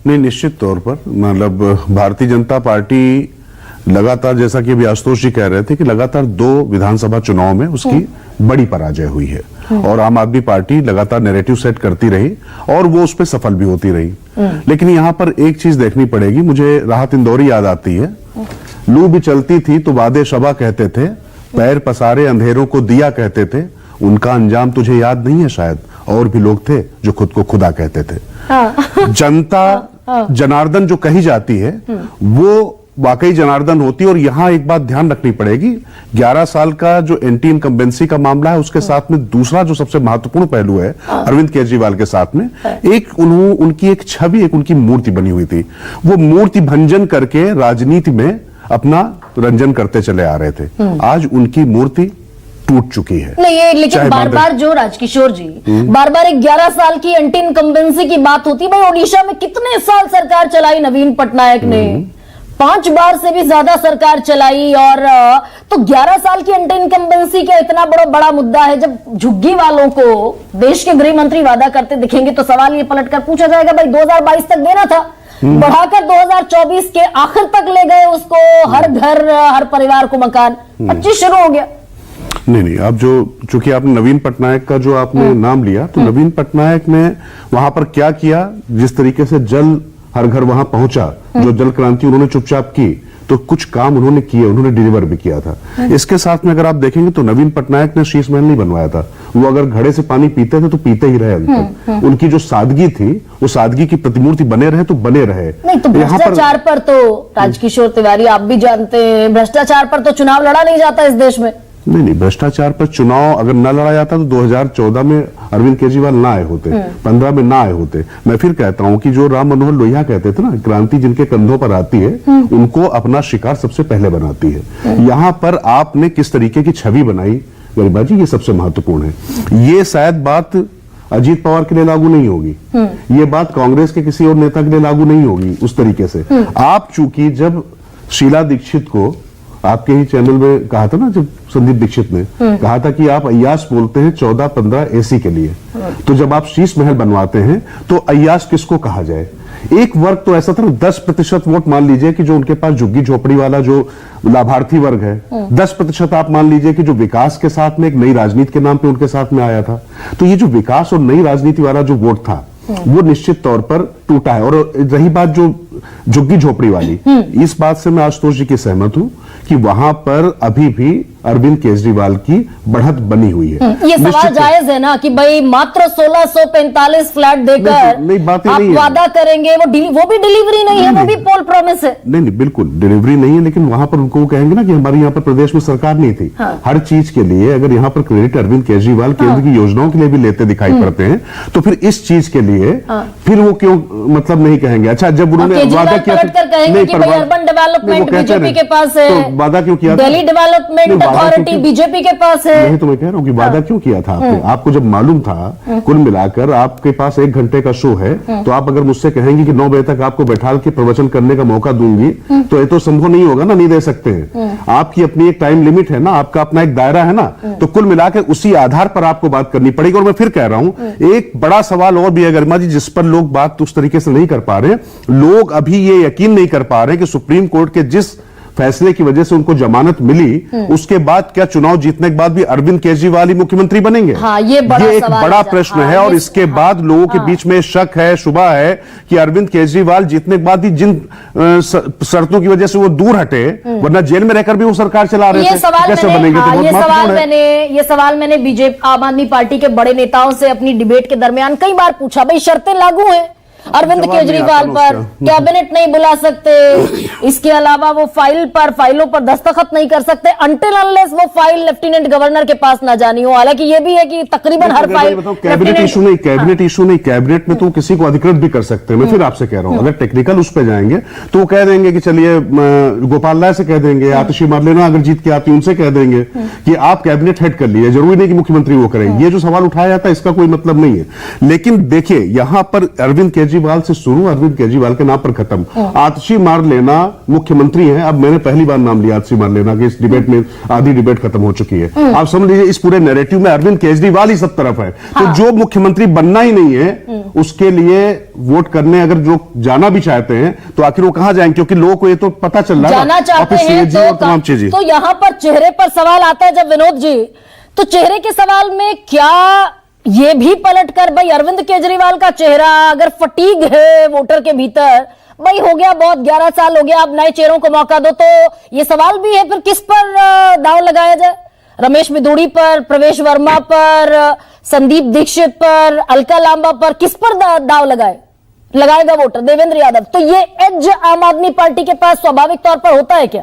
नहीं, निश्चित तौर पर मतलब भारतीय जनता पार्टी लगातार, जैसा कि अभी आशुतोष जी कह रहे थे, कि लगातार 2 विधानसभा चुनाव में उसकी बड़ी पराजय हुई है और आम आदमी पार्टी लगातार नैरेटिव सेट करती रही और वो उस पर सफल भी होती रही। लेकिन यहां पर एक चीज देखनी पड़ेगी, मुझे राहत इंदौरी याद आती है। लू भी चलती थी तो वादे शबा कहते थे, पैर पसारे अंधेरों को दिया कहते थे, उनका अंजाम तुझे याद नहीं है शायद, और भी लोग थे जो खुद को खुदा कहते थे। जनता जनार्दन जो कही जाती है वो वाकई जनार्दन होती है। और यहां एक बात ध्यान रखनी पड़ेगी, 11 साल का जो एंटी इनकम्बेंसी का मामला है, उसके साथ में दूसरा जो सबसे महत्वपूर्ण पहलू है अरविंद केजरीवाल के साथ में, उनकी एक छवि, एक उनकी मूर्ति बनी हुई थी। वो मूर्ति भंजन करके राजनीति में अपना रंजन करते चले आ रहे थे। आज उनकी मूर्ति टूट चुकी है। नहीं, ये लेकिन बार बार जो राजकिशोर जी बार बार 11 साल की एंटी इनकम्बेंसी की बात होती है। भाई ओडिशा में कितने साल सरकार चलाई नवीन पटनायक ने, 5 बार से भी ज्यादा सरकार चलाई, और तो 11 साल की एंटी इनकम्बेंसी का इतना बड़ा मुद्दा है। जब झुग्गी वालों को देश के गृह मंत्री वादा करते दिखेंगे तो सवाल ये पलटकर पूछा जाएगा, भाई 2022 तक देना था, बढ़ाकर 2024 के आखिर तक ले गए उसको, हर घर हर परिवार को मकान, 25 शुरू हो गया। नहीं, अब चूंकि आपने नवीन पटनायक का जो आपने नाम लिया, तो नवीन पटनायक ने वहां पर क्या किया, जिस तरीके से जल हर घर वहां पहुंचा, जो जल क्रांति उन्होंने चुपचाप की, तो कुछ काम उन्होंने किए, उन्होंने डिलीवर भी किया था। इसके साथ में अगर आप देखेंगे तो नवीन पटनायक ने शीश महल नहीं बनवाया था। वो अगर घड़े से पानी पीते थे तो पीते ही रहे अंत तक। उनकी जो सादगी थी, वो सादगी की प्रतिमूर्ति बने रहे तो बने रहे। नहीं तो भ्रष्टाचार पर तो राजकिशोर तिवारी आप भी जानते हैं, भ्रष्टाचार पर तो चुनाव लड़ा नहीं जाता इस देश में। नहीं, भ्रष्टाचार पर चुनाव अगर न लड़ा जाता तो 2014 में अरविंद केजरीवाल ना आए होते, 15 में ना आए होते। मैं फिर कहता हूं कि जो राम मनोहर लोहिया कहते थे ना, क्रांति जिनके कंधों पर आती है उनको अपना शिकार सबसे पहले बनाती है। यहां पर आपने किस तरीके की छवि बनाई गरिमा जी, ये सबसे महत्वपूर्ण है। ये शायद बात अजीत पवार के लिए लागू नहीं होगी, ये बात कांग्रेस के किसी और नेता के लिए लागू नहीं होगी उस तरीके से। आप चूंकि जब शीला दीक्षित को आपके ही चैनल में कहा था ना, जब संदीप दीक्षित ने कहा था कि आप अय्यास बोलते हैं 14-15 एसी के लिए, तो जब आप शीश महल बनवाते हैं तो अय्यास किसको कहा जाए? एक वर्ग तो ऐसा था ना, 10% वोट मान लीजिए कि जो उनके पास झुग्गी झोपड़ी वाला जो लाभार्थी वर्ग है, 10% आप मान लीजिए कि जो विकास के साथ में एक नई राजनीति के नाम पे उनके साथ में आया था। तो ये जो विकास और नई राजनीति वाला जो वोट था वो निश्चित तौर पर टूटा है। और रही बात जो झुग्गी झोपड़ी वाली, इस बात से मैं आशुतोष जी की सहमत हूं कि वहां पर अभी भी अरविंद केजरीवाल की बढ़त बनी हुई है। ये सवाल जायज है ना कि भाई मात्र 1645 फ्लैट देकर आप वादा करेंगे, वो भी डिलीवरी नहीं है, वो भी पोल प्रॉमिस है। नहीं, बिल्कुल डिलीवरी नहीं है, लेकिन वहां पर उनको कहेंगे ना कि हमारे यहाँ पर प्रदेश में सरकार नहीं थी। हर चीज के लिए अगर यहाँ पर क्रेडिट अरविंद केजरीवाल केंद्र की योजनाओं के लिए भी लेते दिखाई पड़ते हैं, तो फिर इस चीज के लिए फिर वो क्यों मतलब नहीं कहेंगे? अच्छा, जब उन्होंने वादा किया कहेंगे कि अर्बन डेवलपमेंट बीजेपी के पास है, तो वादा क्यों किया? दिल्ली डेवलपमेंट अथॉरिटी बीजेपी के पास है। नहीं, तो मैं कह रहा हूं कि वादा क्यों किया था आपने? आपको जब मालूम था कुल मिलाकर आपके पास 1 घंटे का शो है, तो आप अगर मुझसे कहेंगे कि 9 बजे तक आपको बैठा के प्रवचन करने का मौका दूंगी, तो ये तो संभव नहीं होगा ना, नहीं दे सकते हैं। आपकी अपनी एक टाइम लिमिट है ना, आपका अपना एक दायरा है ना, तो कुल मिलाकर उसी आधार पर आपको बात करनी पड़ेगी। और मैं फिर कह रहा हूं, एक बड़ा सवाल और भी है गरिमा जी, जिस पर लोग बात उस तरीके से नहीं कर पा रहे। लोग अभी ये यकीन नहीं कर पा रहे कि सुप्रीम कोर्ट के जिस फैसले की वजह से उनको जमानत मिली, उसके बाद क्या चुनाव जीतने के बाद भी अरविंद केजरीवाल ही मुख्यमंत्री बनेंगे? ये एक बड़ा प्रश्न है। और इसके बाद लोगों के बीच में शक है, शुबा है कि अरविंद केजरीवाल जीतने के बाद भी जिन शर्तों की वजह से वो दूर हटे, वरना जेल में रहकर भी वो सरकार चला रहे थे, कैसे बनेंगे? ये सवाल मैंने बीजेपी आम आदमी पार्टी के बड़े नेताओं से अपनी डिबेट के दरमियान कई बार पूछा, भाई शर्तें लागू हैं अरविंद केजरीवाल पर, कैबिनेट नहीं बुला सकते, इसके अलावा वो फाइलों पर दस्तखत नहीं कर सकते अनटिल अनलेस वो फाइल लेफ्टिनेंट गवर्नर के पास ना जानी हो। हालांकि ये भी है कि तकरीबन हर फाइल कैबिनेट इशू नहीं, कैबिनेट में तो किसी को अधिकृत भी कर सकते हैं। मैं फिर आपसे कह रहा हूं, अगर टेक्निकल उस पर जाएंगे तो वो कह देंगे कि चलिए गोपाल राय से कह देंगे, आतिशी मारलेना अगर जीत के आती उनसे कह देंगे कि आप कैबिनेट हेड कर लीजिए, जरूरी नहीं कि मुख्यमंत्री वो करें। ये जो सवाल उठाया जाता है इसका कोई मतलब नहीं है। लेकिन देखिए, यहां पर अरविंद केजरीवाल से शुरू, अरविंद केजरीवाल के नाम पर खत्म। आतिशी मार लेना मुख्यमंत्री हैं। अब मैंने पहली बार नाम लिया आतिशी मार लेना कि इस डिबेट में आधी डिबेट खत्म हो चुकी है। आप समझ लीजिए इस पूरे नैरेटिव में अरविंद केजरीवाल ही सब तरफ है। तो जो मुख्यमंत्री बनना ही नहीं है उसके लिए वोट करने अगर जो जाना भी चाहते हैं तो आखिर वो कहां जाएंगे, क्योंकि लोगों को ये तो पता चल रहा है जाना ना, चाहते ऑफिस हैं CAG और तमाम चीजें। तो यहां पर चेहरे पर सवाल आता है जब विनोद जी, तो चेहरे के सवाल में क्या ये भी पलटकर भाई अरविंद केजरीवाल का चेहरा अगर फटीग है वोटर के भीतर, भाई हो गया बहुत 11 साल हो गया, अब नए चेहरों को मौका दो, तो ये सवाल भी है फिर किस पर दांव लगाया जाए? रमेश बिदूड़ी पर, प्रवेश वर्मा पर, संदीप दीक्षित पर, अलका लांबा पर, किस पर दांव लगाएगा वोटर? देवेंद्र यादव। तो ये एज आम आदमी पार्टी के पास स्वाभाविक तौर पर होता है क्या?